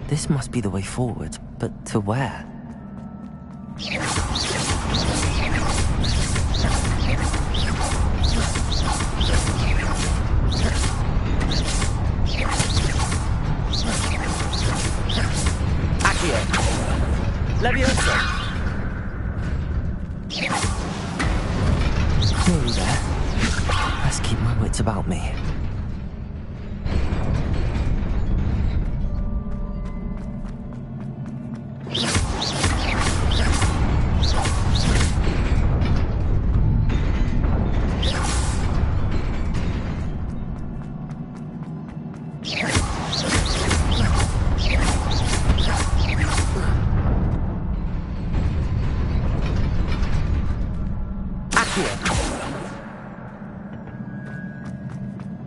This must be the way forward, but to where? Accio! Leviosa! Nearly there. Let's keep my wits about me.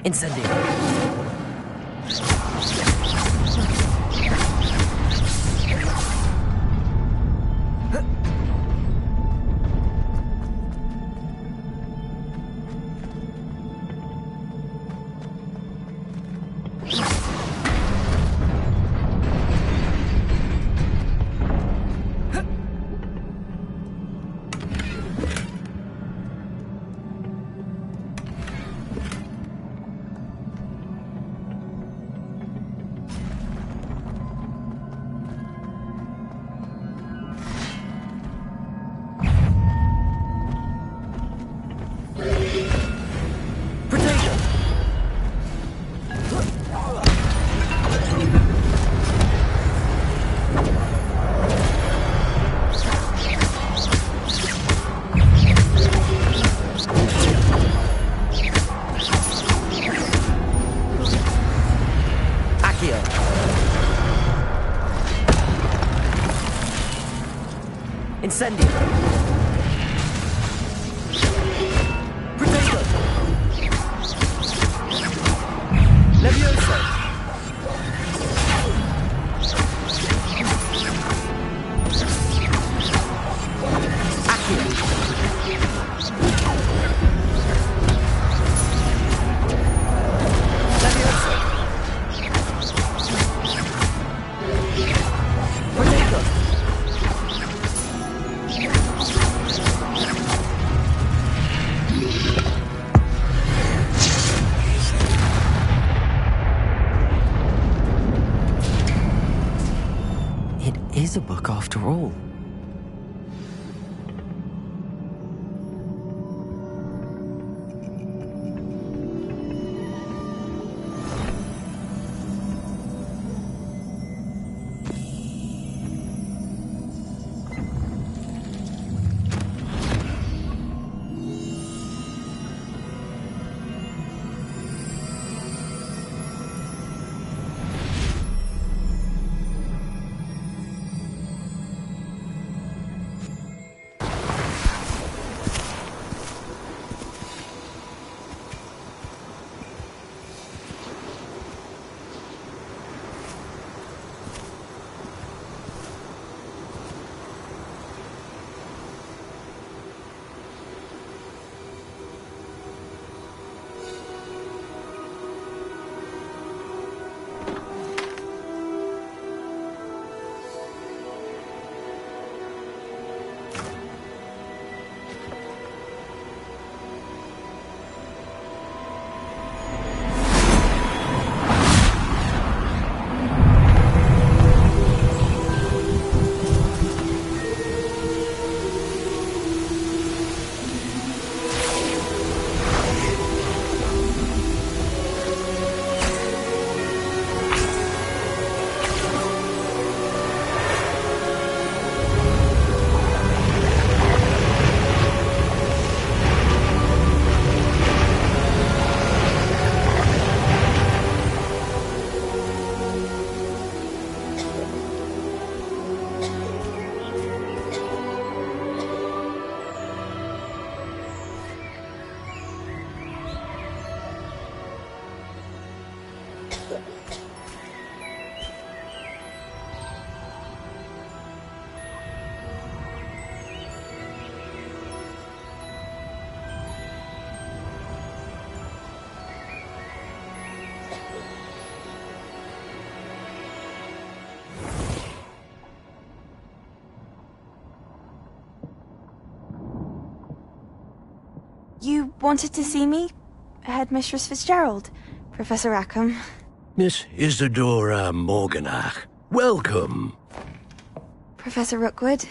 Incendio. Incendio! Protego! Leviosa! Accio! Leviosa! Protego! Is a book after all. You wanted to see me? Headmistress Fitzgerald, Professor Rackham. Miss Isadora Morganach, welcome. Professor Rookwood,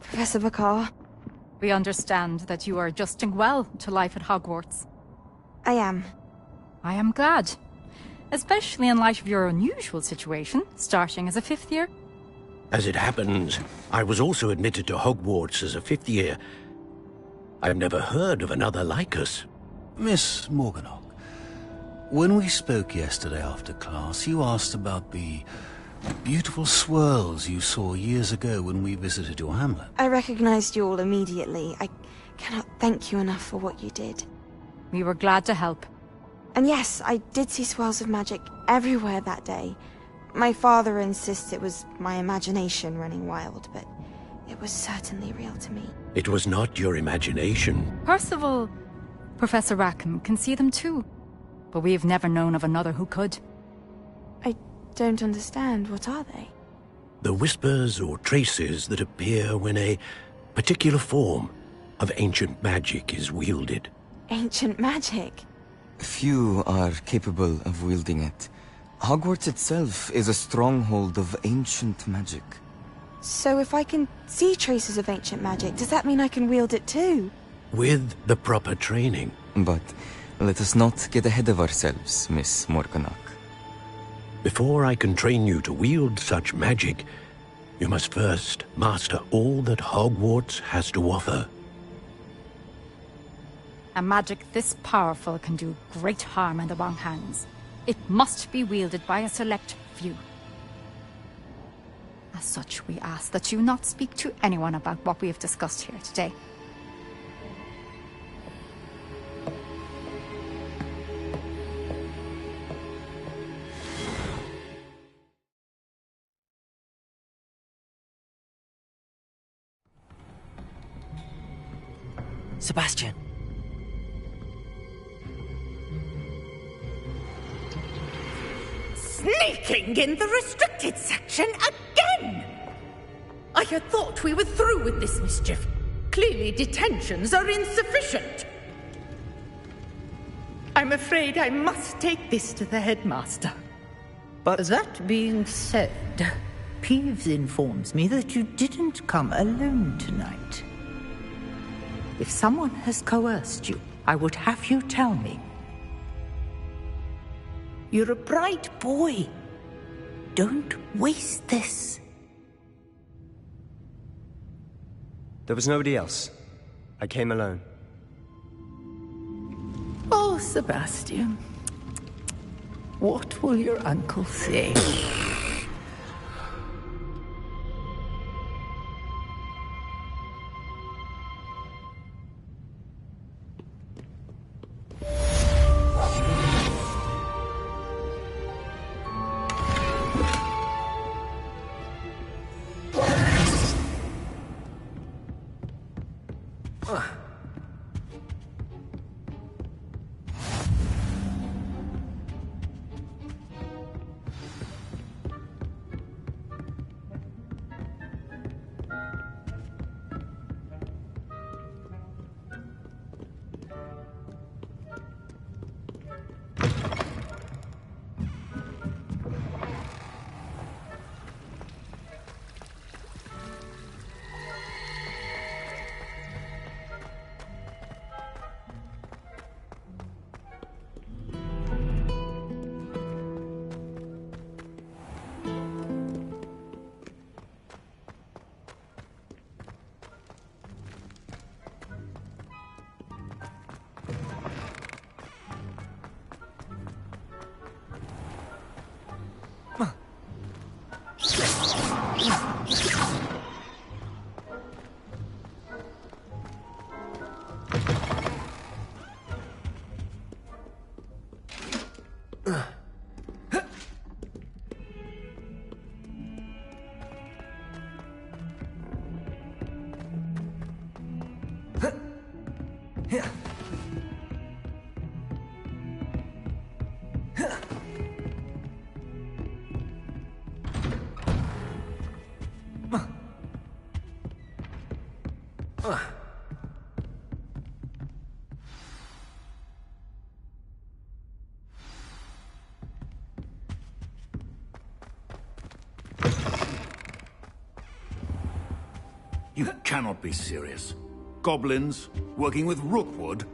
Professor Bakar. We understand that you are adjusting well to life at Hogwarts. I am. I am glad. Especially in light of your unusual situation, starting as a 5th year. As it happens, I was also admitted to Hogwarts as a 5th year. I've never heard of another like us. Miss Morganach, when we spoke yesterday after class, you asked about the beautiful swirls you saw years ago when we visited your hamlet. I recognized you all immediately. I cannot thank you enough for what you did. We were glad to help. And yes, I did see swirls of magic everywhere that day. My father insists it was my imagination running wild, but it was certainly real to me. It was not your imagination. Percival, Professor Rackham can see them too. But we have never known of another who could. I don't understand. What are they? The whispers or traces that appear when a particular form of ancient magic is wielded. Ancient magic? Few are capable of wielding it. Hogwarts itself is a stronghold of ancient magic. So if I can see traces of ancient magic, does that mean I can wield it too? With the proper training. But let us not get ahead of ourselves, Miss Morganach. Before I can train you to wield such magic, you must first master all that Hogwarts has to offer. A magic this powerful can do great harm in the wrong hands. It must be wielded by a select few. As such, we ask that you not speak to anyone about what we have discussed here today. Sebastian. Sneaking in the restricted section again! I had thought we were through with this mischief. Clearly detentions are insufficient. I'm afraid I must take this to the headmaster. But that being said, Peeves informs me that you didn't come alone tonight. If someone has coerced you, I would have you tell me. You're a bright boy. Don't waste this. There was nobody else. I came alone. Oh, Sebastian. What will your uncle say? You cannot be serious. Goblins working with Rookwood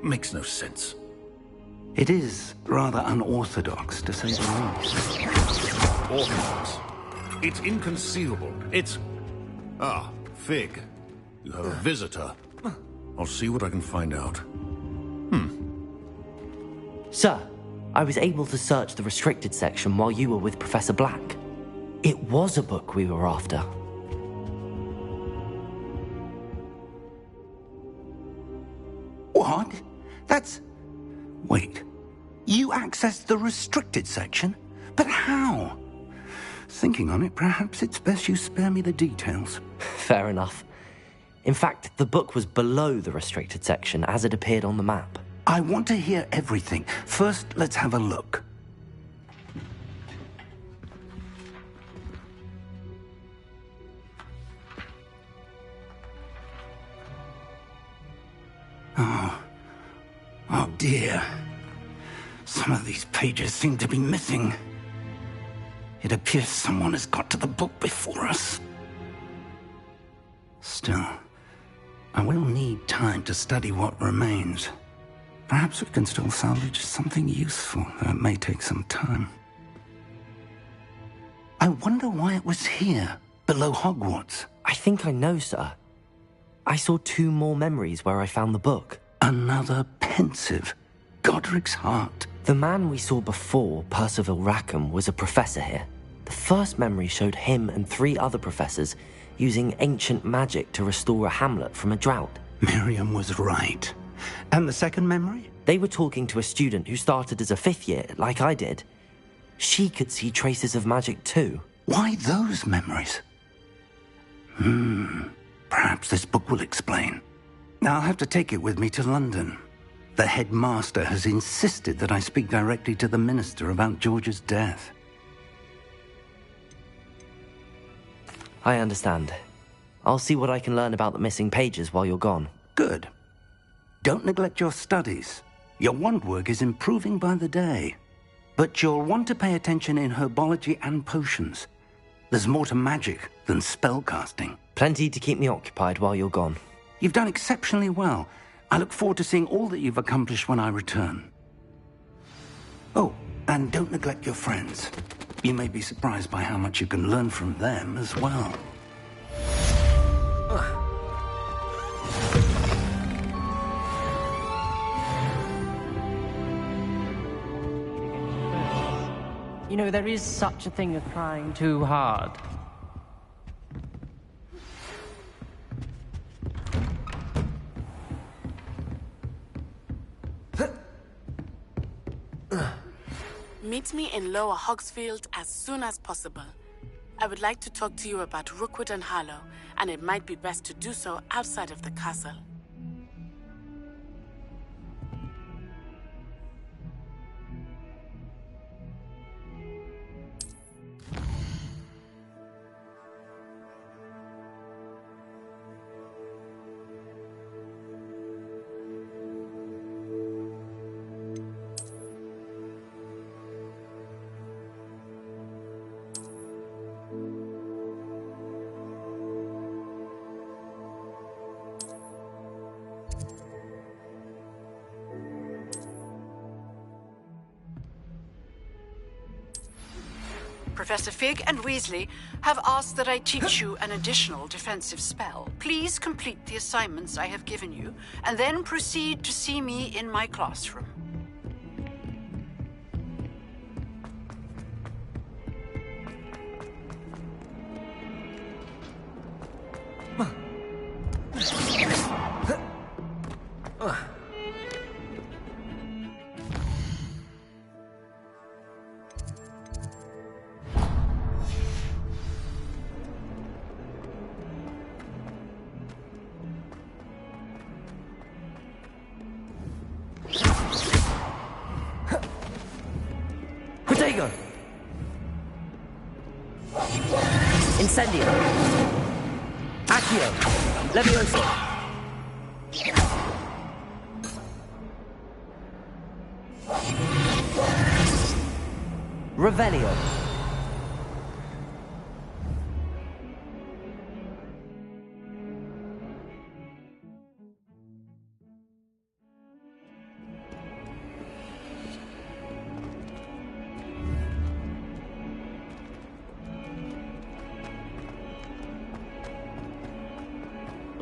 makes no sense. It is rather unorthodox, to say the least. Orthodox. It's inconceivable. It's... Ah, Fig. You have a visitor. I'll see what I can find out. Sir, I was able to search the restricted section while you were with Professor Black. It was a book we were after. What? That's... Wait. You accessed the restricted section? But how? Thinking on it, perhaps it's best you spare me the details. Fair enough. In fact, the book was below the restricted section as it appeared on the map. I want to hear everything. First, let's have a look. Oh dear. Some of these pages seem to be missing. It appears someone has got to the book before us. Still, I will need time to study what remains. Perhaps we can still salvage something useful, though it may take some time. I wonder why it was here, below Hogwarts. I think I know, sir. I saw 2 more memories where I found the book. Another pensive. Godric's heart. The man we saw before, Percival Rackham, was a professor here. The first memory showed him and 3 other professors using ancient magic to restore a hamlet from a drought. Miriam was right. And the second memory? They were talking to a student who started as a 5th year, like I did. She could see traces of magic too. Why those memories? Perhaps this book will explain. I'll have to take it with me to London. The headmaster has insisted that I speak directly to the minister about George's death. I understand. I'll see what I can learn about the missing pages while you're gone. Good. Don't neglect your studies. Your wand work is improving by the day. But you'll want to pay attention in herbology and potions. There's more to magic than spellcasting. Plenty to keep me occupied while you're gone. You've done exceptionally well. I look forward to seeing all that you've accomplished when I return. Oh, and don't neglect your friends. You may be surprised by how much you can learn from them as well. You know, there is such a thing as trying too hard. Meet me in Lower Hogsfield as soon as possible. I would like to talk to you about Rookwood and Harlow, and it might be best to do so outside of the castle. Professor Fig and Weasley have asked that I teach you an additional defensive spell. Please complete the assignments I have given you, and then proceed to see me in my classroom. Protego! Incendio! Accio! Levioso! Revelio!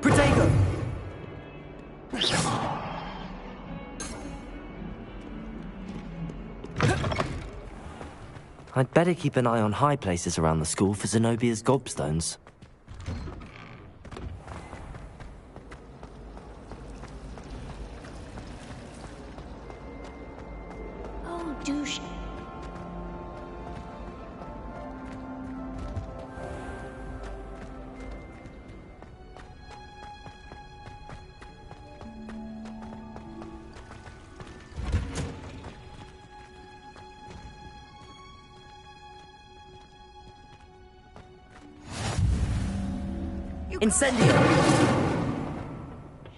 Protego! I'd better keep an eye on high places around the school for Zenobia's gobstones. Oh, douche. Incendio!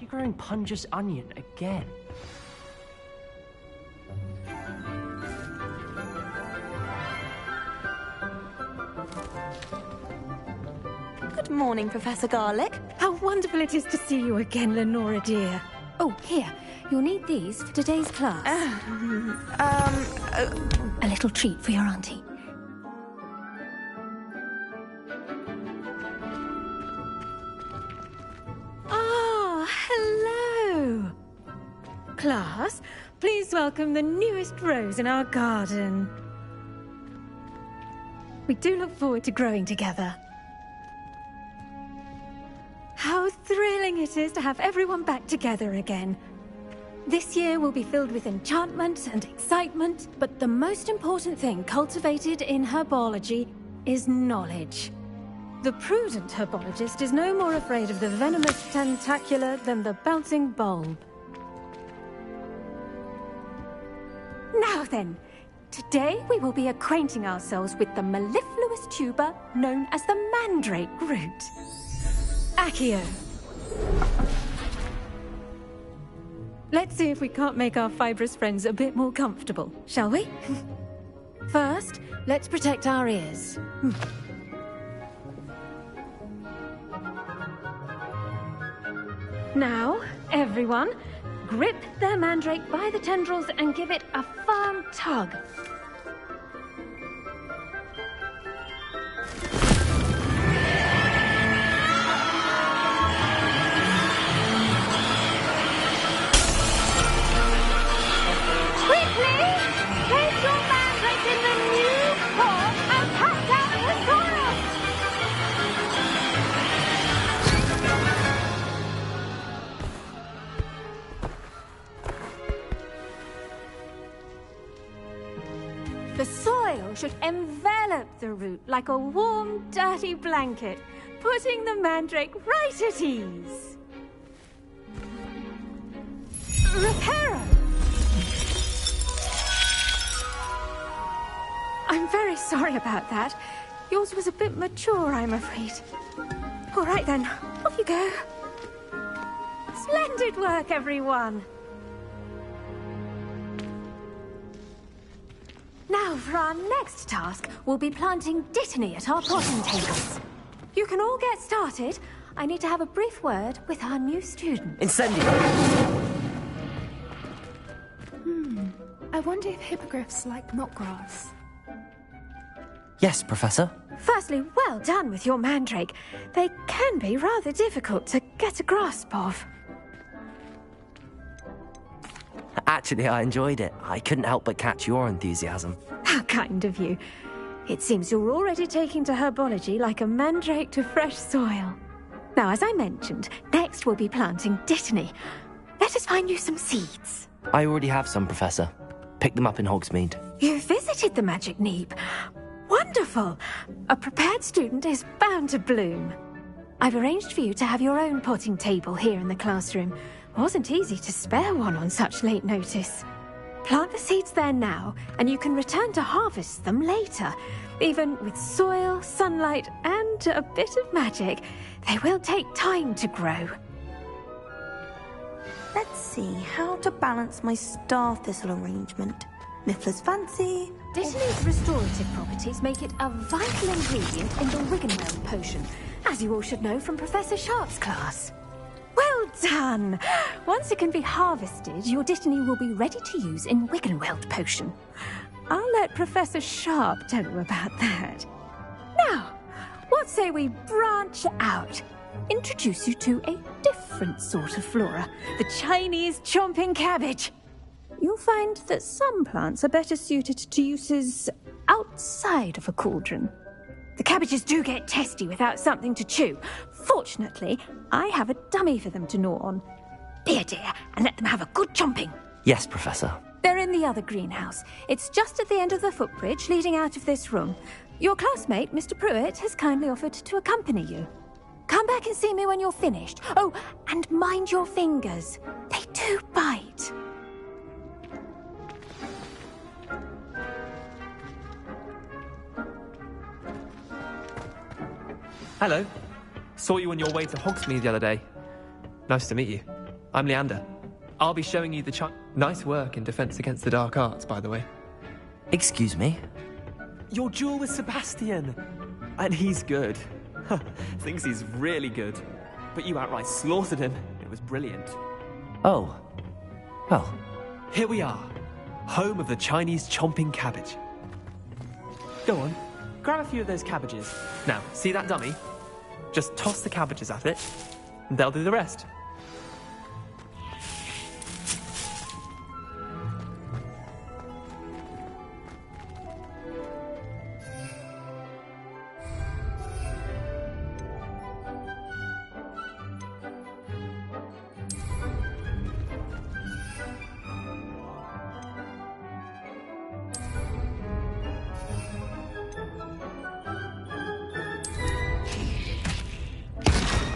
You're growing Punja's onion again. Good morning, Professor Garlick. How wonderful it is to see you again, Lenora dear. Oh, here. You'll need these for today's class. A little treat for your auntie. Ah, hello. Class, please welcome the newest rose in our garden. We do look forward to growing together. How thrilling it is to have everyone back together again. This year will be filled with enchantment and excitement, but the most important thing cultivated in herbology is knowledge. The prudent herbologist is no more afraid of the venomous tentacula than the bouncing bulb. Now then, today we will be acquainting ourselves with the mellifluous tuber known as the mandrake root. Accio. Let's see if we can't make our fibrous friends a bit more comfortable, shall we? First, let's protect our ears. Now, everyone, grip their mandrake by the tendrils and give it a firm tug. The soil should envelop the root like a warm, dirty blanket, putting the mandrake right at ease. Reparo! I'm very sorry about that. Yours was a bit mature, I'm afraid. All right then, off you go. Splendid work, everyone! Now, for our next task, we'll be planting dittany at our potting tables. You can all get started. I need to have a brief word with our new student. Incendio! I wonder if hippogriffs like knotgrass. Yes, Professor? Firstly, well done with your mandrake. They can be rather difficult to get a grasp of. Actually, I enjoyed it. I couldn't help but catch your enthusiasm. How kind of you. It seems you're already taking to herbology like a mandrake to fresh soil. Now, as I mentioned, next we'll be planting dittany. Let us find you some seeds. I already have some, Professor. Picked them up in Hogsmeade. You visited the Magic Neep. Wonderful! A prepared student is bound to bloom. I've arranged for you to have your own potting table here in the classroom. Wasn't easy to spare one on such late notice. Plant the seeds there now, and you can return to harvest them later. Even with soil, sunlight, and a bit of magic, they will take time to grow. Let's see how to balance my star thistle arrangement. Niffler's fancy. Dittany's restorative properties make it a vital ingredient in the Wiggenweld potion, as you all should know from Professor Sharp's class. Well done! Once it can be harvested, your Dittany will be ready to use in Wiggenweld potion. I'll let Professor Sharp tell you about that. Now, what say we branch out? Introduce you to a different sort of flora, the Chinese chomping cabbage. You'll find that some plants are better suited to uses outside of a cauldron. The cabbages do get testy without something to chew. Fortunately, I have a dummy for them to gnaw on. Be a dear and let them have a good chomping. Yes, Professor. They're in the other greenhouse. It's just at the end of the footbridge leading out of this room. Your classmate, Mr. Pruitt, has kindly offered to accompany you. Come back and see me when you're finished. Oh, and mind your fingers. They do bite. Hello. Saw you on your way to Hogsmeade the other day. Nice to meet you. I'm Leander. I'll be showing you the Nice work in Defense Against the Dark Arts, by the way. Excuse me? Your duel with Sebastian. And he's good. Thinks he's really good. But you outright slaughtered him. It was brilliant. Oh. Well. Here we are. Home of the Chinese chomping cabbage. Go on. Grab a few of those cabbages. Now, see that dummy? Just toss the cabbages at it, and they'll do the rest.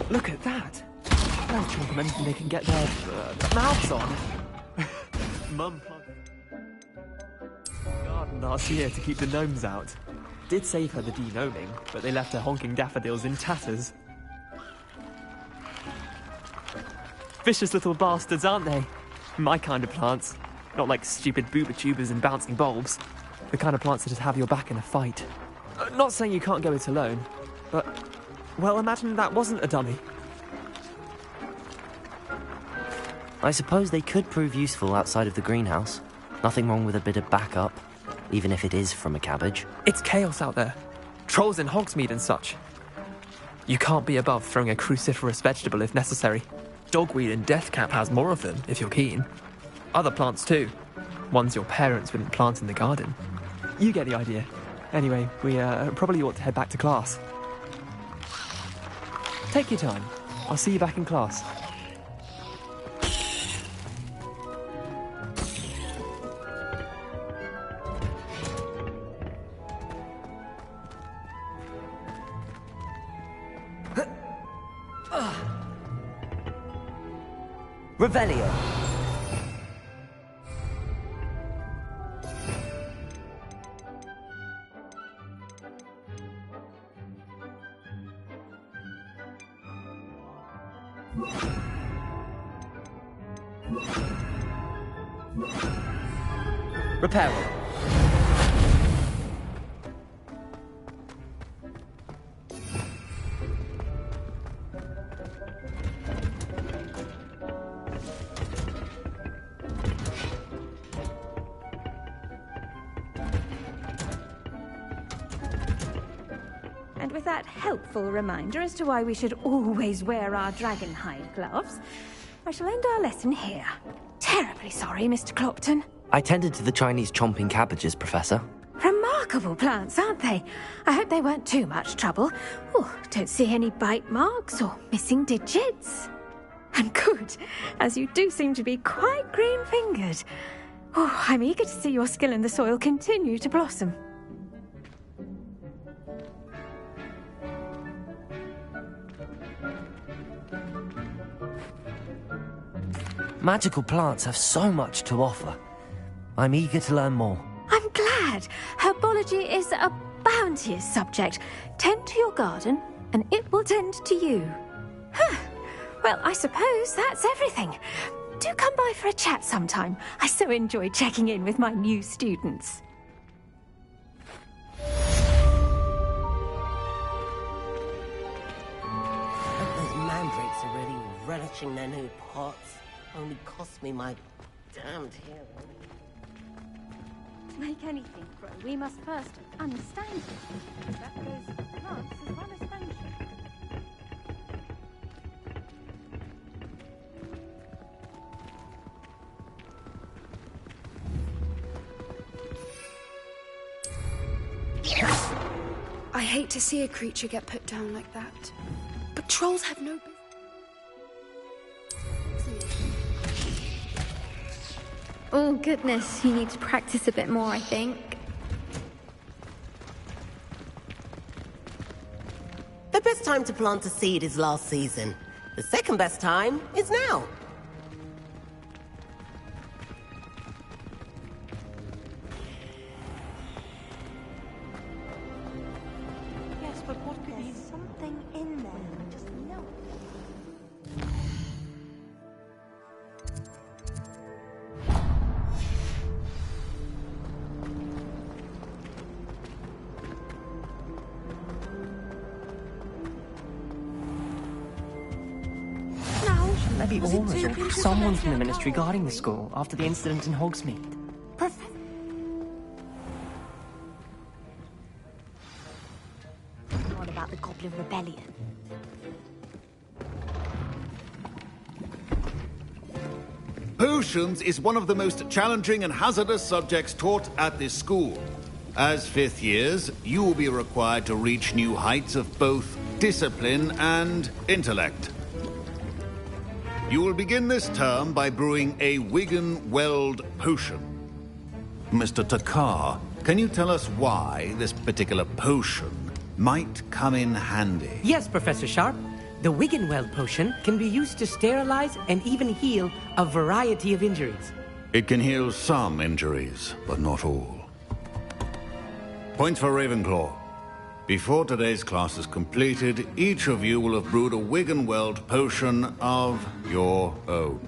Look at that! They'll chomp them anything they can get their mouths on. Mum planted garden last year to keep the gnomes out. Did save her the de-gnoming, but they left her honking daffodils in tatters. Vicious little bastards, aren't they? My kind of plants. Not like stupid booba tubers and bouncing bulbs. The kind of plants that just have your back in a fight. Not saying you can't go it alone, but... well, imagine that wasn't a dummy. I suppose they could prove useful outside of the greenhouse. Nothing wrong with a bit of backup, even if it is from a cabbage. It's chaos out there. Trolls in Hogsmeade and such. You can't be above throwing a cruciferous vegetable if necessary. Dogweed and deathcap has more of them, if you're keen. Other plants too. Ones your parents wouldn't plant in the garden. You get the idea. Anyway, we probably ought to head back to class. Take your time. I'll see you back in class. Revelio. Reparo. And with that helpful reminder as to why we should always wear our dragonhide gloves, I shall end our lesson here. Terribly sorry, Mr. Clopton. I tended to the Chinese chomping cabbages, Professor. Remarkable plants, aren't they? I hope they weren't too much trouble. Oh, don't see any bite marks or missing digits. And good, as you do seem to be quite green-fingered. Oh, I'm eager to see your skill in the soil continue to blossom. Magical plants have so much to offer. I'm eager to learn more. I'm glad. Herbology is a bounteous subject. Tend to your garden, and it will tend to you. Huh. Well, I suppose that's everything. Do come by for a chat sometime. I so enjoy checking in with my new students. Those mandrakes are really relishing their new pots. Only cost me my damned hearing. To make anything grow, we must first understand it. That goes for plants as well as friendship. I hate to see a creature get put down like that. But trolls have no business. Oh goodness, you need to practice a bit more, I think. The best time to plant a seed is last season. The second best time is now. Yes, but what could be something in there? I just know. Shouldn't there be aurors or someone from the Ministry guarding the school after the incident in Hogsmeade? What about the Goblin Rebellion? Potions is one of the most challenging and hazardous subjects taught at this school. As fifth years, you will be required to reach new heights of both discipline and intellect. You will begin this term by brewing a Wigan-Weld potion. Mr. Takar, can you tell us why this particular potion might come in handy? Yes, Professor Sharp. The Wigan-Weld potion can be used to sterilize and even heal a variety of injuries. It can heal some injuries, but not all. Points for Ravenclaw. Before today's class is completed, each of you will have brewed a Wigan-Weld potion of your own.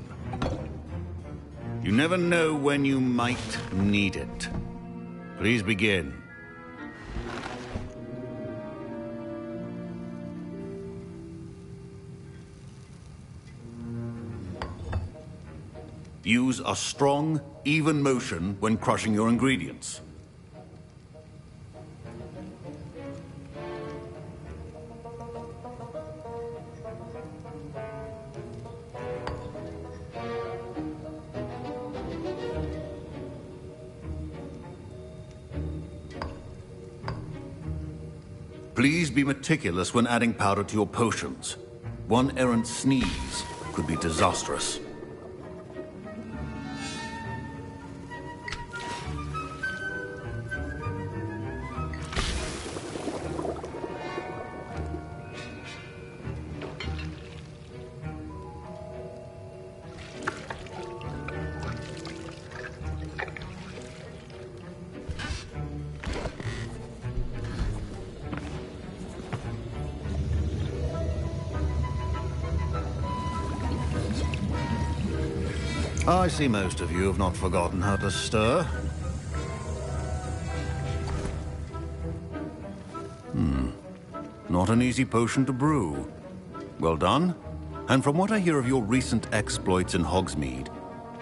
You never know when you might need it. Please begin. Use a strong, even motion when crushing your ingredients. Please be meticulous when adding powder to your potions. One errant sneeze could be disastrous. I see most of you have not forgotten how to stir. Not an easy potion to brew. Well done. And from what I hear of your recent exploits in Hogsmeade,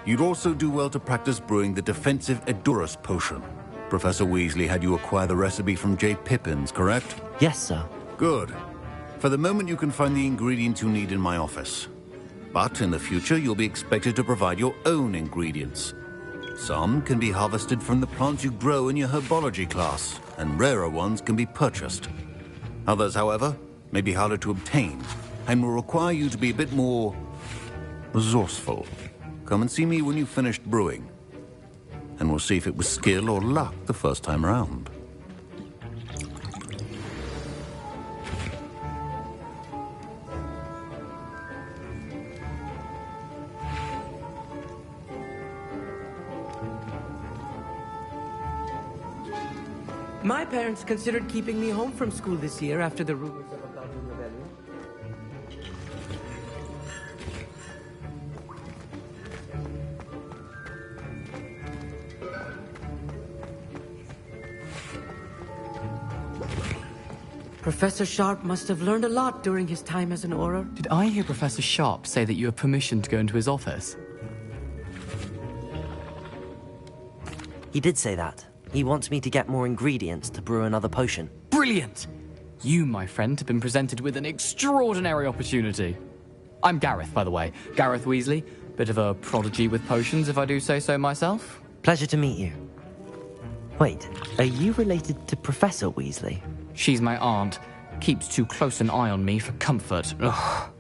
you'd also do well to practice brewing the defensive Edurus potion. Professor Weasley had you acquire the recipe from J. Pippins, correct? Yes, sir. Good. For the moment, you can find the ingredients you need in my office. But in the future, you'll be expected to provide your own ingredients. Some can be harvested from the plants you grow in your herbology class, and rarer ones can be purchased. Others, however, may be harder to obtain, and will require you to be a bit more resourceful. Come and see me when you've finished brewing, and we'll see if it was skill or luck the first time around. My parents considered keeping me home from school this year after the rumors of a bloody rebellion. Professor Sharp must have learned a lot during his time as an Auror. Did I hear Professor Sharp say that you have permission to go into his office? He did say that. He wants me to get more ingredients to brew another potion. Brilliant! You, my friend, have been presented with an extraordinary opportunity. I'm Gareth, by the way. Gareth Weasley. Bit of a prodigy with potions, if I do say so myself. Pleasure to meet you. Wait, are you related to Professor Weasley? She's my aunt. Keeps too close an eye on me for comfort. Ugh.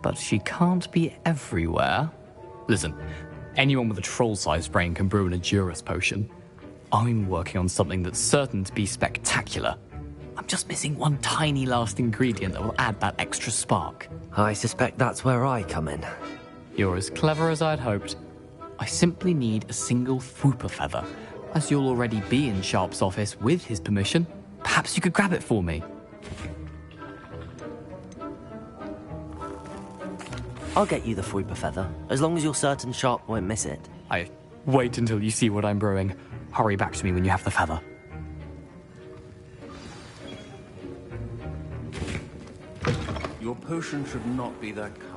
But she can't be everywhere. Listen, anyone with a troll-sized brain can brew an Edurus potion. I'm working on something that's certain to be spectacular. I'm just missing one tiny last ingredient that will add that extra spark. I suspect that's where I come in. You're as clever as I'd hoped. I simply need a single Fwooper feather. As you'll already be in Sharp's office with his permission, perhaps you could grab it for me. I'll get you the Fwooper feather, as long as you're certain Sharp won't miss it. Wait until you see what I'm brewing. Hurry back to me when you have the feather. Your potion should not be that color.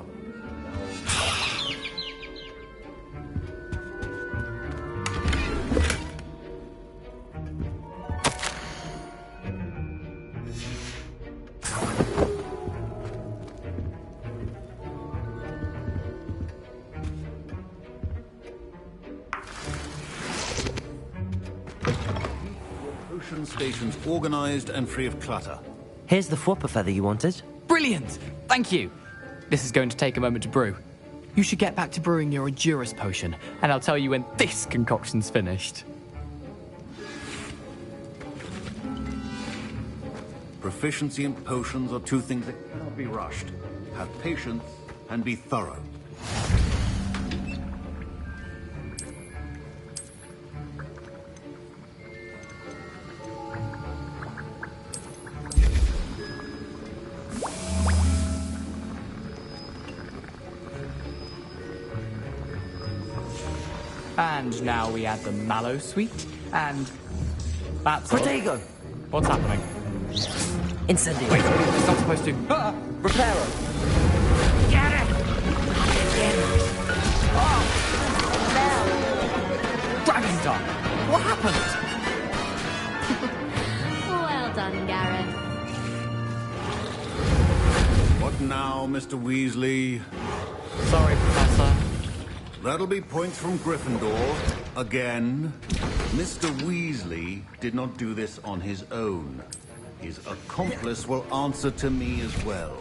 Stations organized and free of clutter. Here's the Fwooper feather you wanted. Brilliant! Thank you! This is going to take a moment to brew. You should get back to brewing your Edurus potion, and I'll tell you when this concoction's finished. Proficiency in potions are two things that cannot be rushed. Have patience and be thorough. And now we add the mallow sweet, and that's Protego! What's happening? Incendio. Wait, it's not supposed to. Reparo! Get it! Dragon Star! What happened? Well done, Gareth. What now, Mr. Weasley? Sorry, Professor. That'll be points from Gryffindor. Again. Mr. Weasley did not do this on his own. His accomplice will answer to me as well.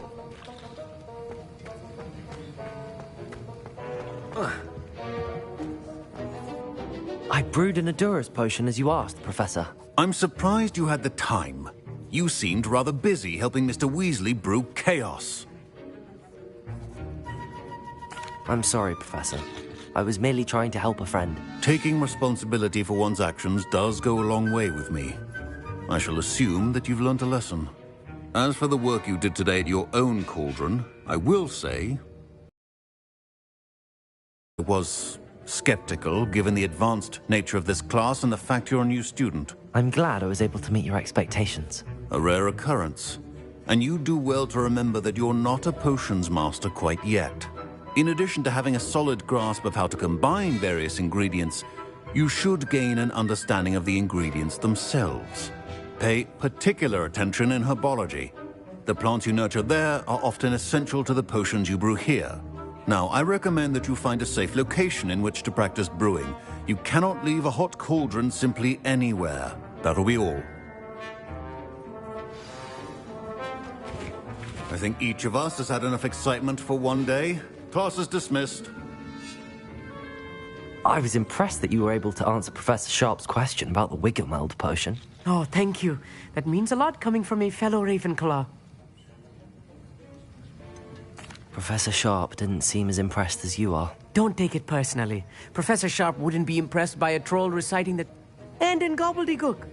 I brewed an Edurus potion as you asked, Professor. I'm surprised you had the time. You seemed rather busy helping Mr. Weasley brew chaos. I'm sorry, Professor. I was merely trying to help a friend. Taking responsibility for one's actions does go a long way with me. I shall assume that you've learnt a lesson. As for the work you did today at your own cauldron, I will say I was skeptical given the advanced nature of this class and the fact you're a new student. I'm glad I was able to meet your expectations. A rare occurrence. And you do well to remember that you're not a potions master quite yet. In addition to having a solid grasp of how to combine various ingredients, you should gain an understanding of the ingredients themselves. Pay particular attention in herbology. The plants you nurture there are often essential to the potions you brew here. Now, I recommend that you find a safe location in which to practice brewing. You cannot leave a hot cauldron simply anywhere. That'll be all. I think each of us has had enough excitement for one day. Class is dismissed. I was impressed that you were able to answer Professor Sharp's question about the Wiggelmeld potion. Oh, thank you. That means a lot coming from a fellow Ravenclaw. Professor Sharp didn't seem as impressed as you are. Don't take it personally. Professor Sharp wouldn't be impressed by a troll reciting the... And in gobbledygook.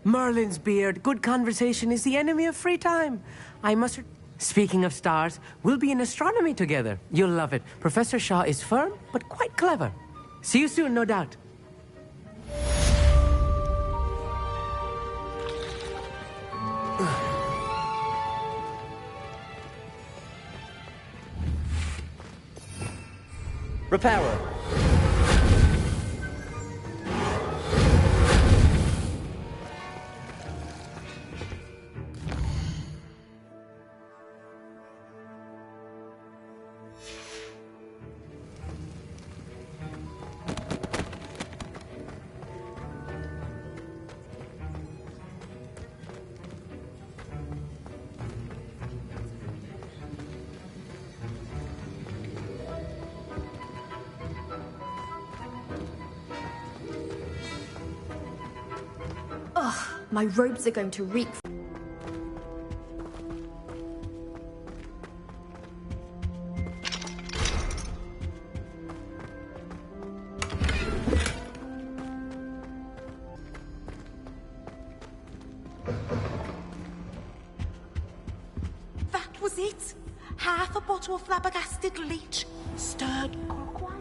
Merlin's beard. Good conversation is the enemy of free time. I must... Speaking of stars, we'll be in astronomy together. You'll love it. Professor Shaw is firm, but quite clever. See you soon, no doubt. Repairer. Ugh, my robes are going to reek. That was it? Half a bottle of flabbergasted leech, stirred clockwise.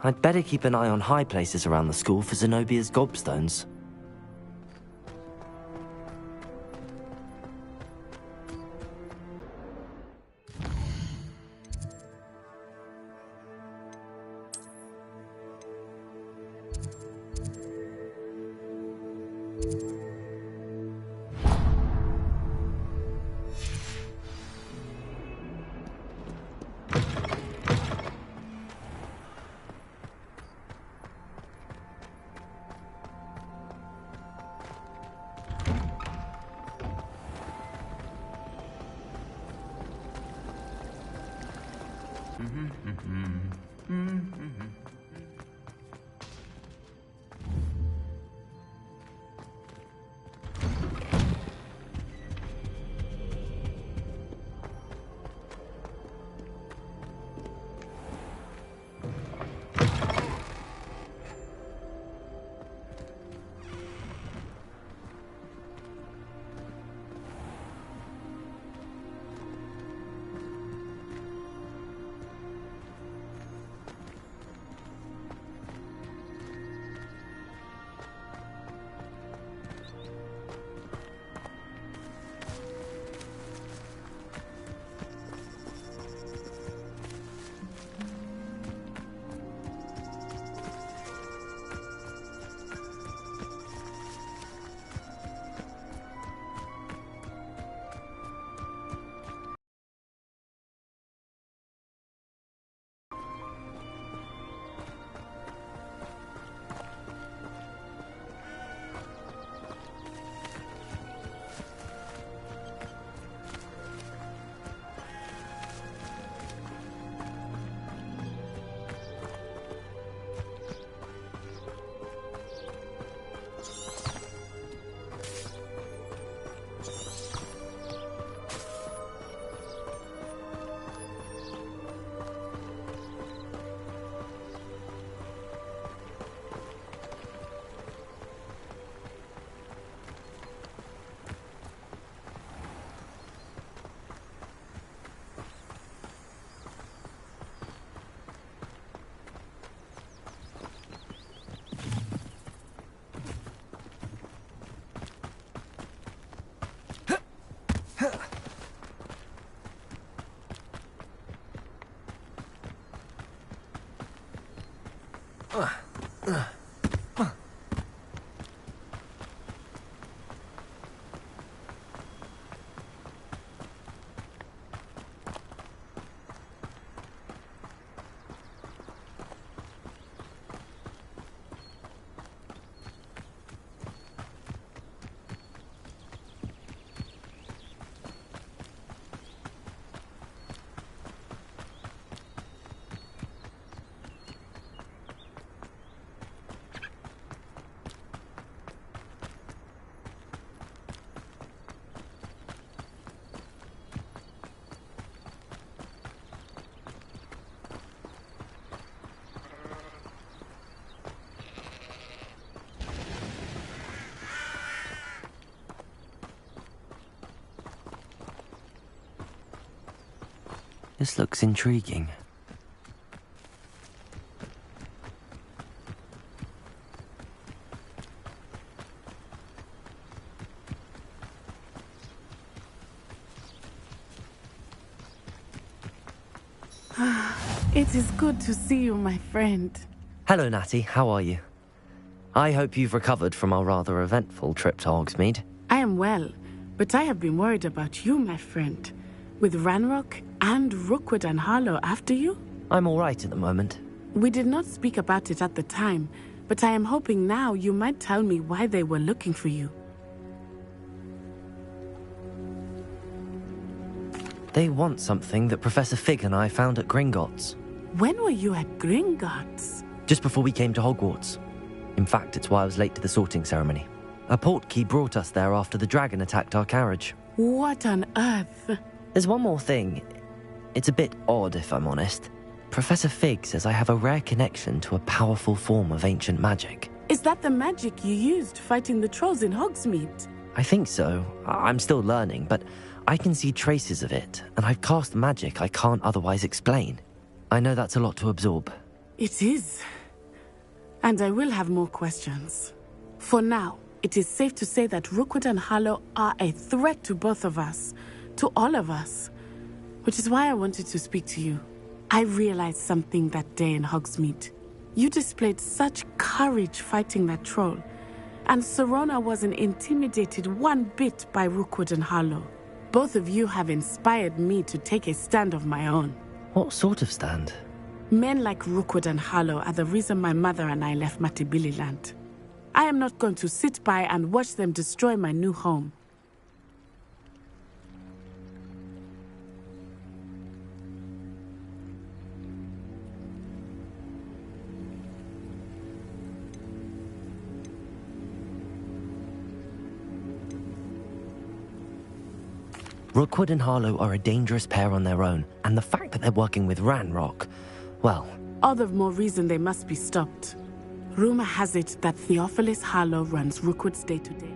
I'd better keep an eye on high places around the school for Zenobia's gobstones. This looks intriguing. It is good to see you, my friend. Hello, Natty. How are you? I hope you've recovered from our rather eventful trip to Hogsmeade. I am well, but I have been worried about you, my friend. With Ranrock and Rookwood and Harlow after you? I'm all right at the moment. We did not speak about it at the time, but I am hoping now you might tell me why they were looking for you. They want something that Professor Fig and I found at Gringotts. When were you at Gringotts? Just before we came to Hogwarts. In fact, it's why I was late to the sorting ceremony. A portkey brought us there after the dragon attacked our carriage. What on earth? There's one more thing. It's a bit odd, if I'm honest. Professor Fig says I have a rare connection to a powerful form of ancient magic. Is that the magic you used fighting the trolls in Hogsmeade? I think so. I'm still learning, but I can see traces of it, and I've cast magic I can't otherwise explain. I know that's a lot to absorb. It is. And I will have more questions. For now, it is safe to say that Rookwood and Harlow are a threat to both of us, to all of us. Which is why I wanted to speak to you. I realized something that day in Hogsmeade. You displayed such courage fighting that troll, and Serona wasn't intimidated one bit by Rookwood and Harlow. Both of you have inspired me to take a stand of my own. What sort of stand? Men like Rookwood and Harlow are the reason my mother and I left Matabeleland. I am not going to sit by and watch them destroy my new home. Rookwood and Harlow are a dangerous pair on their own, and the fact that they're working with Ranrock, well... All the more reason they must be stopped. Rumor has it that Theophilus Harlow runs Rookwood's day-to-day.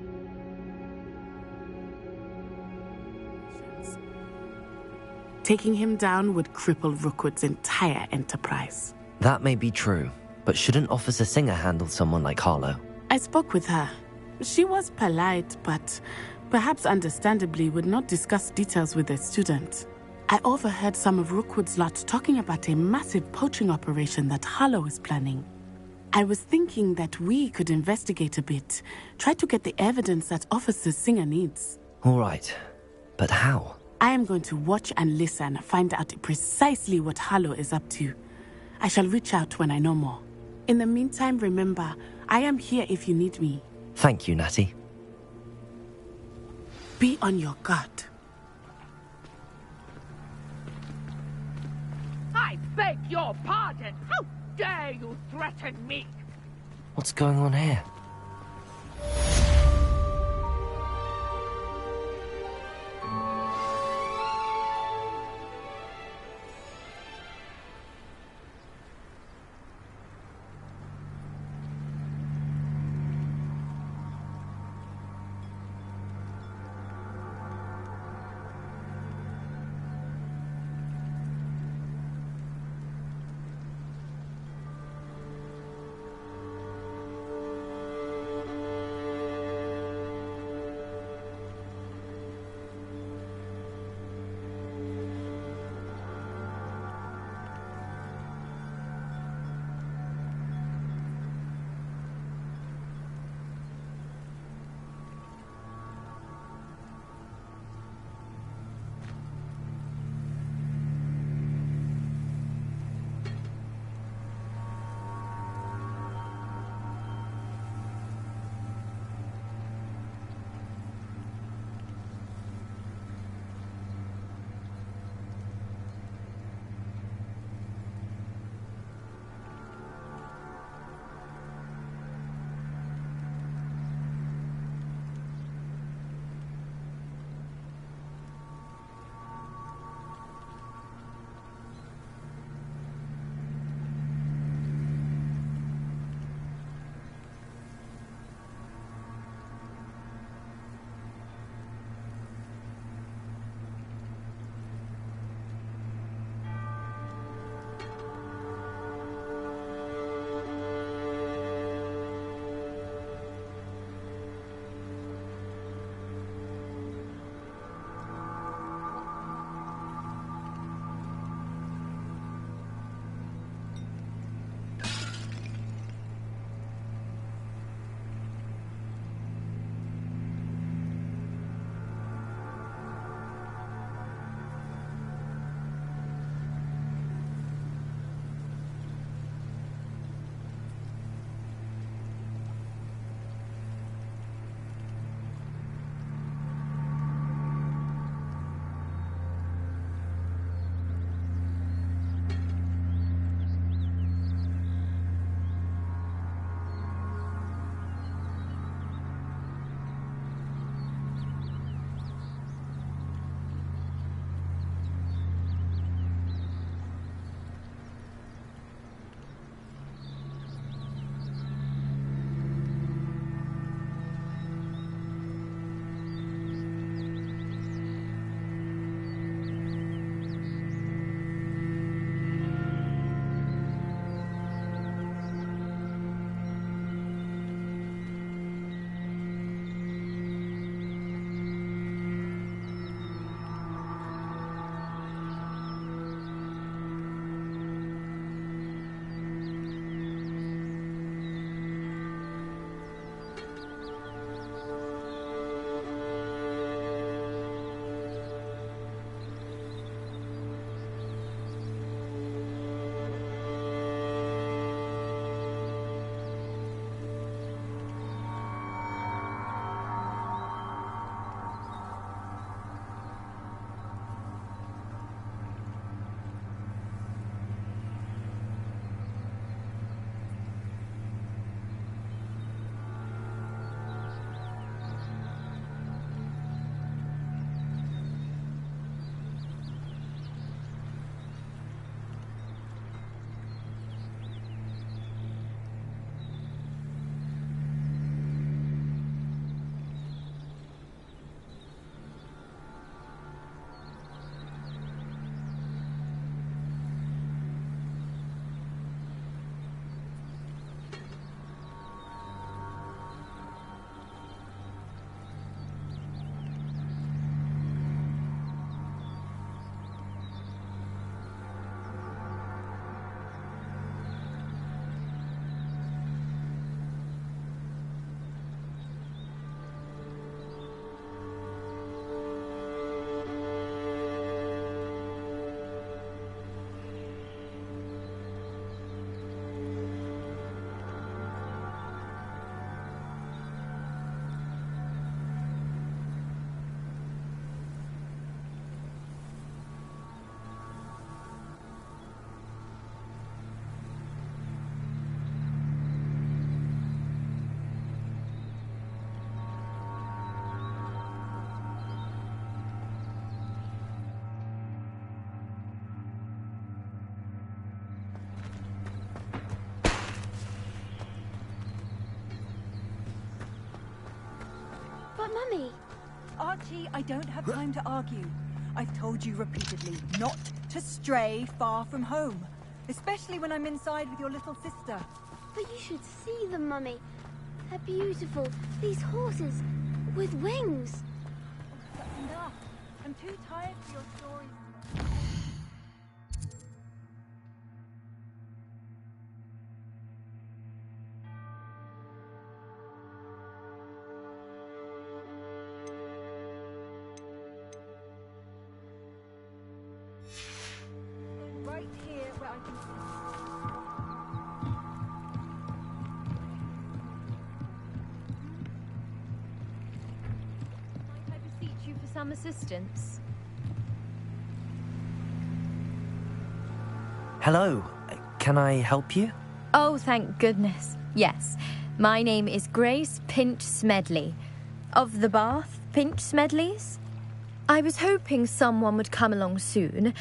Taking him down would cripple Rookwood's entire enterprise. That may be true, but shouldn't Officer Singer handle someone like Harlow? I spoke with her. She was polite, but perhaps understandably would not discuss details with a student. I overheard some of Rookwood's lot talking about a massive poaching operation that Harlow is planning. I was thinking that we could investigate a bit, try to get the evidence that Officer Singer needs. All right, but how? I am going to watch and listen, find out precisely what Harlow is up to. I shall reach out when I know more. In the meantime, remember, I am here if you need me. Thank you, Natty. Be on your guard. I beg your pardon! How dare you threaten me? What's going on here? mummy. Archie, I don't have time to argue. I've told you repeatedly not to stray far from home, especially when I'm inside with your little sister. But you should see them, Mummy. They're beautiful. These horses with wings. Enough. I'm too tired for your stories. Right here where I can Might I beseech you for some assistance? Hello, can I help you? Oh, thank goodness. Yes. My name is Grace Pinch Smedley. Of the Bath Pinch Smedleys? I was hoping someone would come along soon.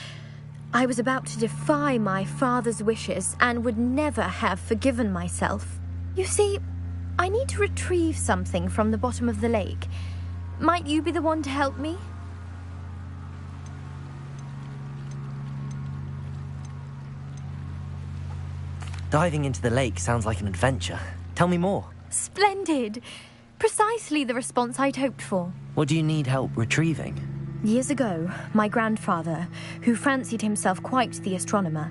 I was about to defy my father's wishes and would never have forgiven myself. You see, I need to retrieve something from the bottom of the lake. Might you be the one to help me? Diving into the lake sounds like an adventure. Tell me more. Splendid! Precisely the response I'd hoped for. What do you need help retrieving? Years ago, my grandfather, who fancied himself quite the astronomer,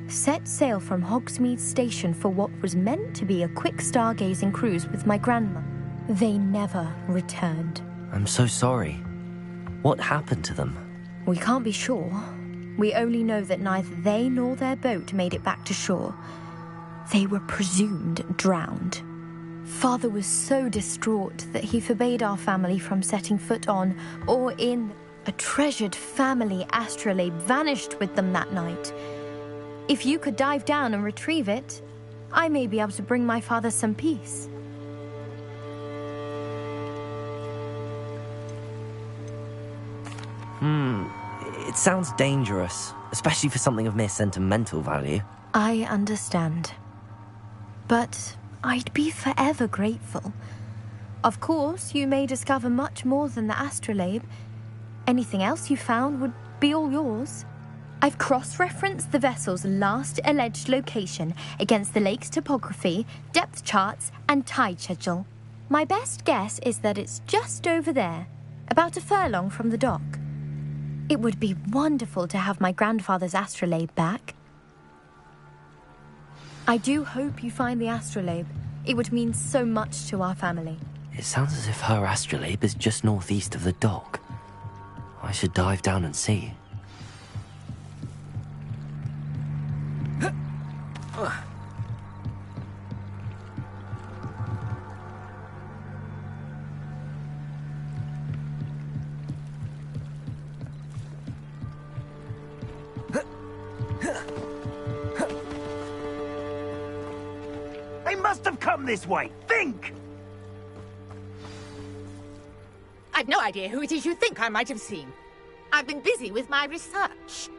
set sail from Hogsmeade Station for what was meant to be a quick stargazing cruise with my grandma. They never returned. I'm so sorry. What happened to them? We can't be sure. We only know that neither they nor their boat made it back to shore. They were presumed drowned. Father was so distraught that he forbade our family from setting foot on or in. A treasured family astrolabe vanished with them that night. If you could dive down and retrieve it, I may be able to bring my father some peace. It sounds dangerous, especially for something of mere sentimental value. I understand. But I'd be forever grateful. Of course, you may discover much more than the astrolabe. Anything else you found would be all yours. I've cross-referenced the vessel's last alleged location against the lake's topography, depth charts, and tide schedule. My best guess is that it's just over there, about a furlong from the dock. It would be wonderful to have my grandfather's astrolabe back. I do hope you find the astrolabe. It would mean so much to our family. It sounds as if her astrolabe is just northeast of the dock. I should dive down and see. They must have come this way. Think! I've no idea who it is you think I might have seen. I've been busy with my research.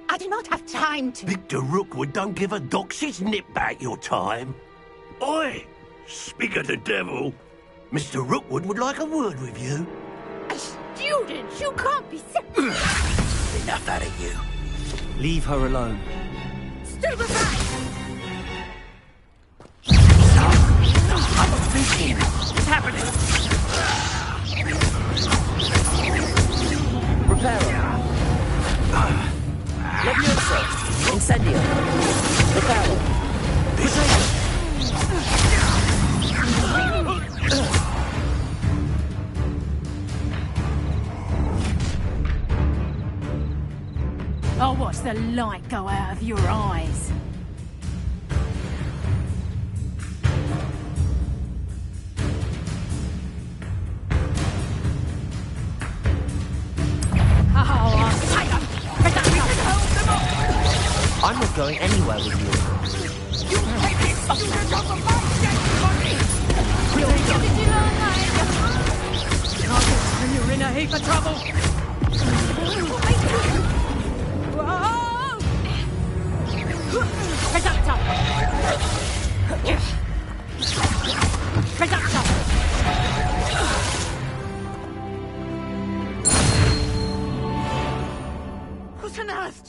I do not have time to... Victor Rookwood don't give a doxy's nip back your time. Oi! Speak of the devil. Mr. Rookwood would like a word with you. A student? You can't be Enough out of you. Leave her alone. Still beside! I'm thinking. What's happening? Reparo. Leviosa. Incendio. Reparo. I'll watch the light go out of your eyes. I'm not going anywhere with you. You're in a heap of trouble. Reductor. Reductor.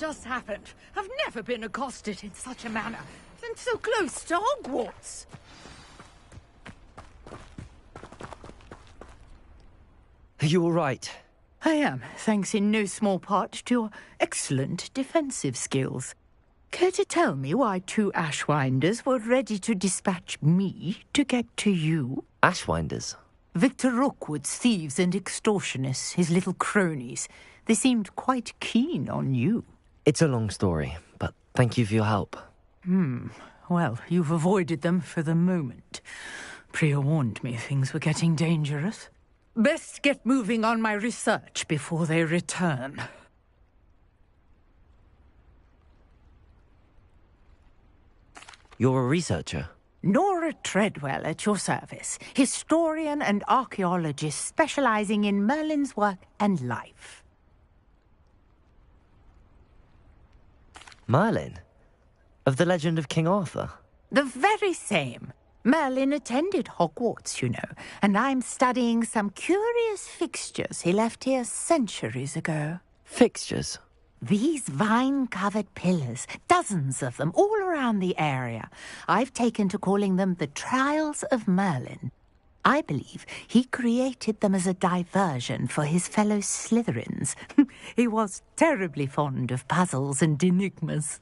just happened? I've never been accosted in such a manner, and so close to Hogwarts. Are you all right? I am, thanks in no small part to your excellent defensive skills. Care to tell me why 2 Ashwinders were ready to dispatch me to get to you? Ashwinders? Victor Rookwood's thieves and extortionists, his little cronies. They seemed quite keen on you. It's a long story, but thank you for your help. Well, you've avoided them for the moment. Priya warned me things were getting dangerous. Best get moving on my research before they return. You're a researcher? Nora Treadwell at your service, historian and archaeologist specializing in Merlin's work and life. Merlin? Of the legend of King Arthur? The very same. Merlin attended Hogwarts, you know, and I'm studying some curious fixtures he left here centuries ago. Fixtures? These vine-covered pillars, dozens of them, all around the area. I've taken to calling them the Trials of Merlin. I believe he created them as a diversion for his fellow Slytherins. He was terribly fond of puzzles and enigmas.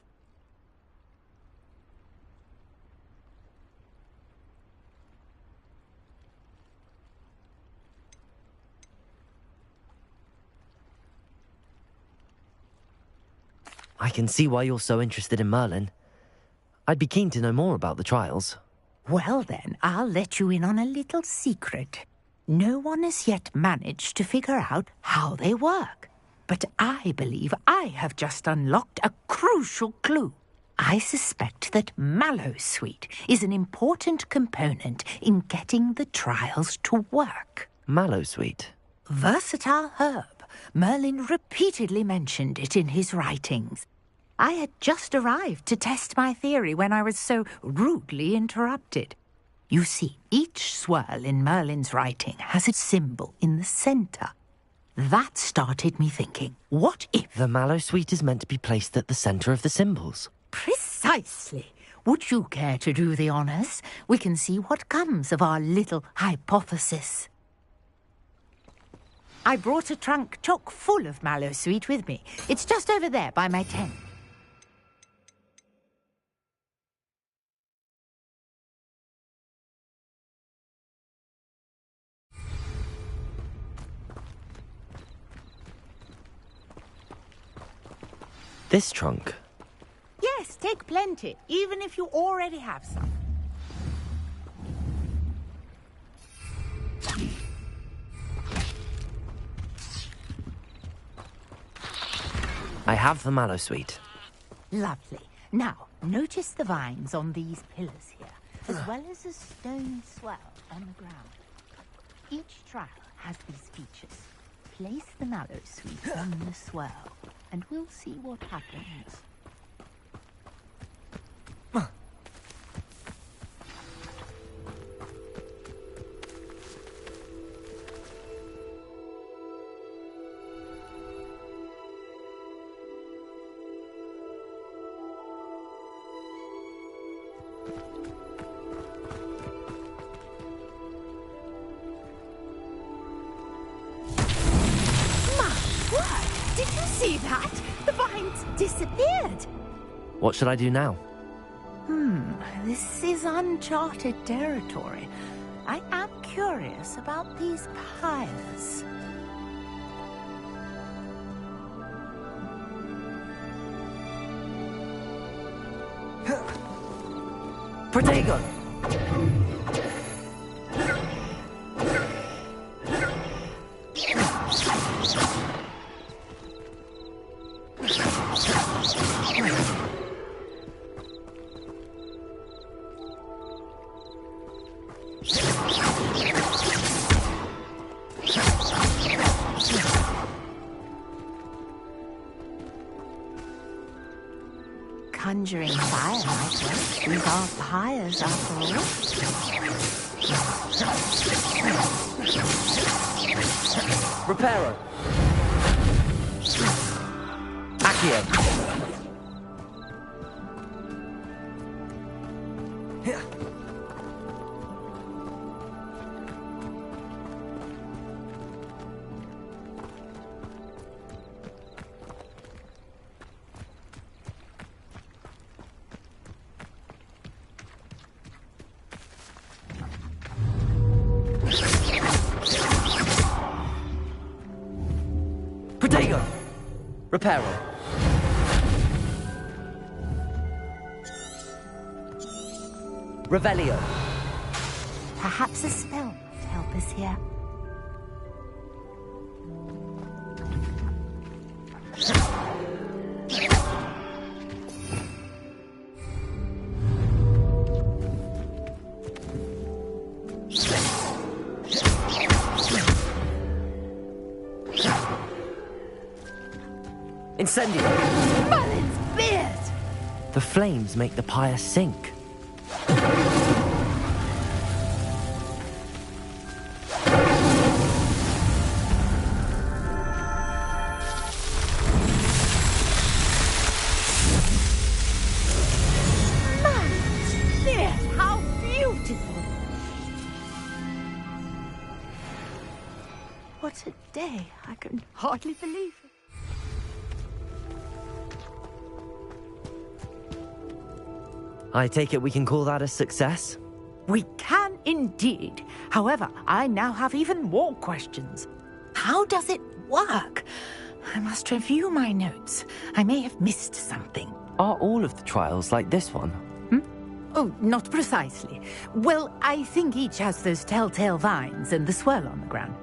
I can see why you're so interested in Merlin. I'd be keen to know more about the trials. Well then, I'll let you in on a little secret. No one has yet managed to figure out how they work. But I believe I have just unlocked a crucial clue. I suspect that Mallowsweet is an important component in getting the trials to work. Mallowsweet? Versatile herb. Merlin repeatedly mentioned it in his writings. I had just arrived to test my theory when I was so rudely interrupted. You see, each swirl in Merlin's writing has a symbol in the centre. That started me thinking, what if... The Mallowsweet is meant to be placed at the centre of the symbols. Precisely. Would you care to do the honours? We can see what comes of our little hypothesis. I brought a trunk chock full of Mallowsweet with me. It's just over there by my tent. This trunk? Yes, take plenty, even if you already have some. I have the Mallowsweet. Lovely. Now, notice the vines on these pillars here, as well as a stone swell on the ground. Each trial has these features. Place the Mallowsweet on the swell, and we'll see what happens. Did you see that? The vines disappeared. What should I do now? This is uncharted territory. I am curious about these pyres. Protego! Conjuring fire might work. These are pyres after all. Reparo! Accio! Protego! Reparo. Revelio. Perhaps a spell might help us here. Incendio! Merlin's beard! The flames make the pyre sink. Merlin's beard! How beautiful! What a day! I can hardly believe it. I take it we can call that a success? We can indeed. However, I now have even more questions. How does it work? I must review my notes. I may have missed something. Are all of the trials like this one? Oh, not precisely. Well, I think each has those telltale vines and the swirl on the ground.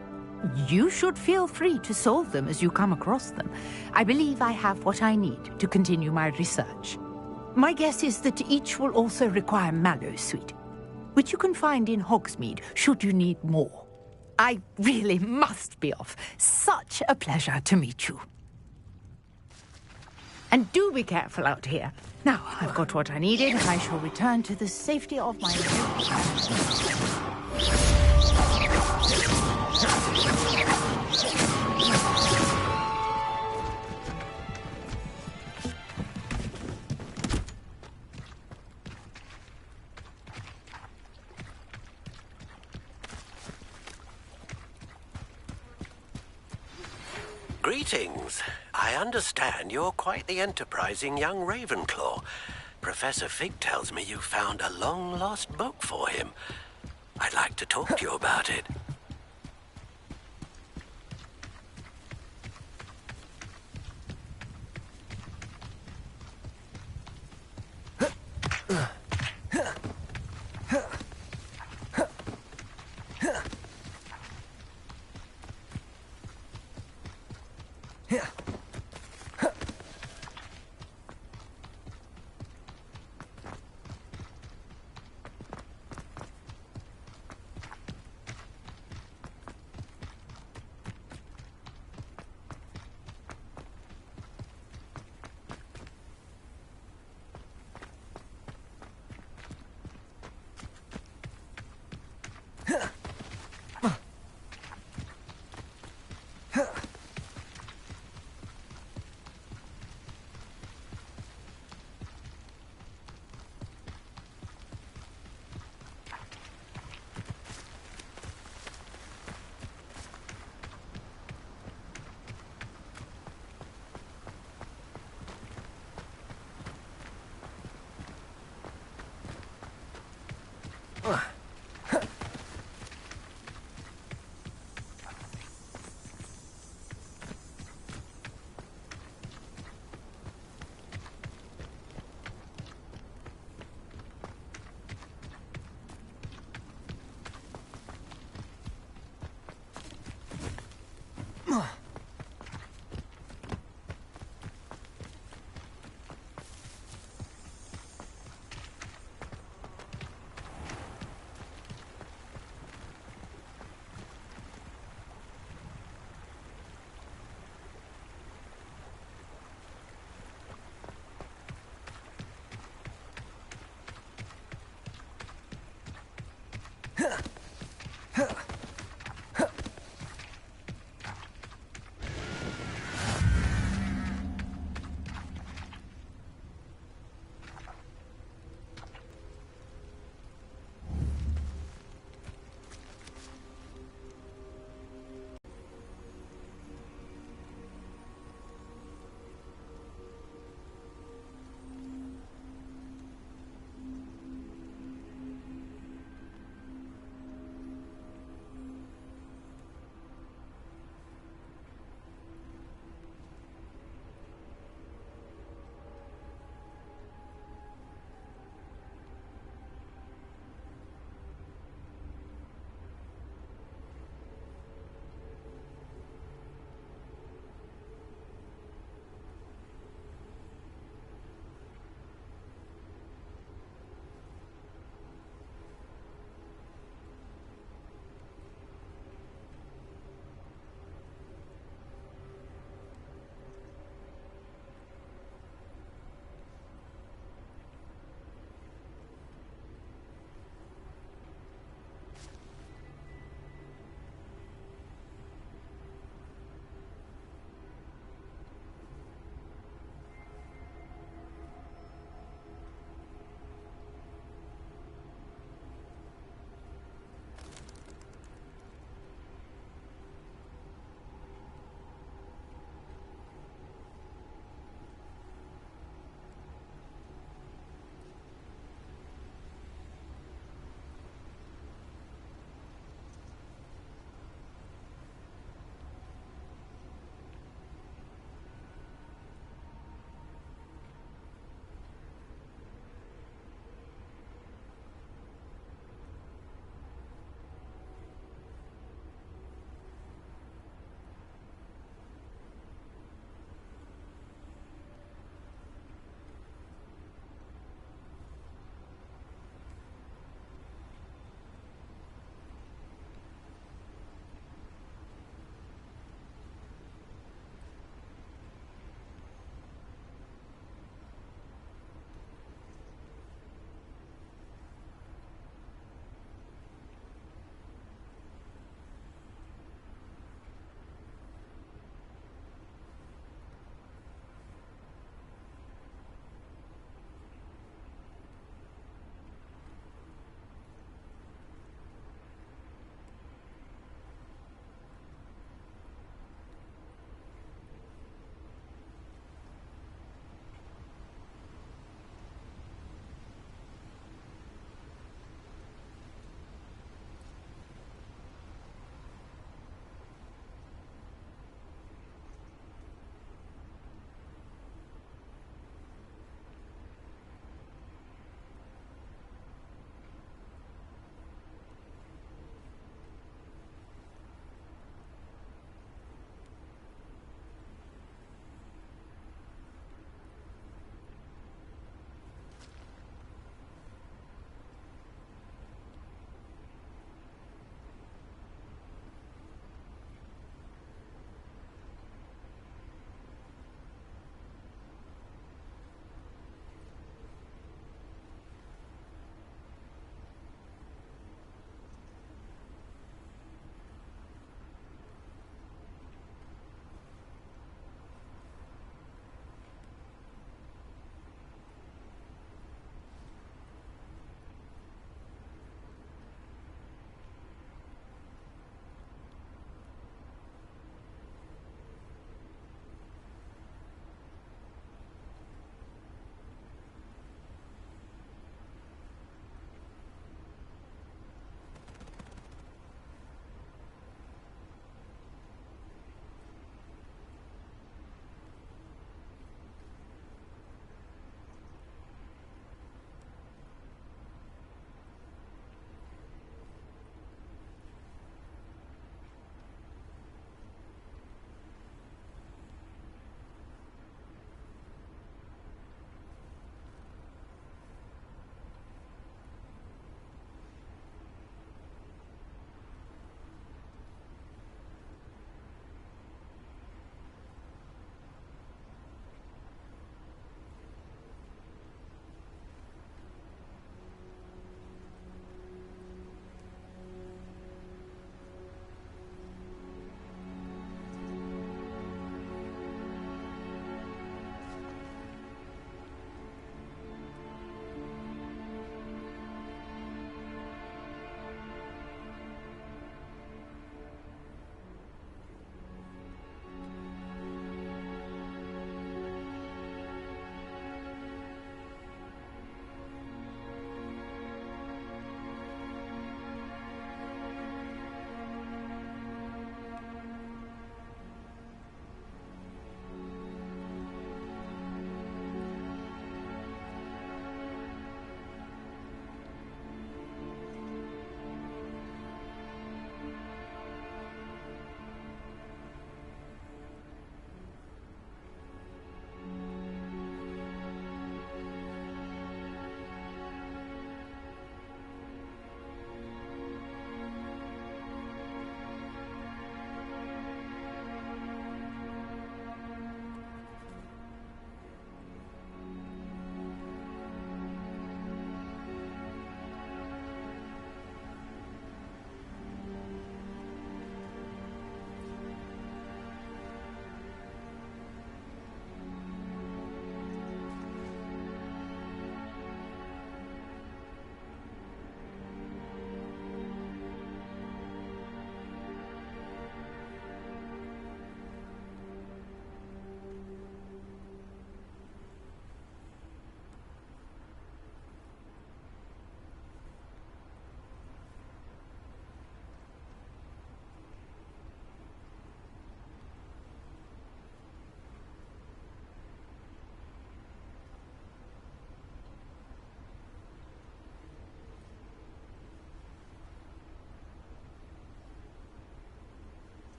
You should feel free to solve them as you come across them. I believe I have what I need to continue my research. My guess is that each will also require mallow sweet, which you can find in Hogsmeade should you need more. I really must be off. Such a pleasure to meet you. And do be careful out here. Now, I've got what I needed. I shall return to the safety of my Greetings. I understand you're quite the enterprising young Ravenclaw. Professor Fig tells me you found a long-lost book for him. I'd like to talk to you about it.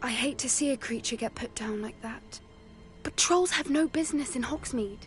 I hate to see a creature get put down like that. But trolls have no business in Hogsmeade.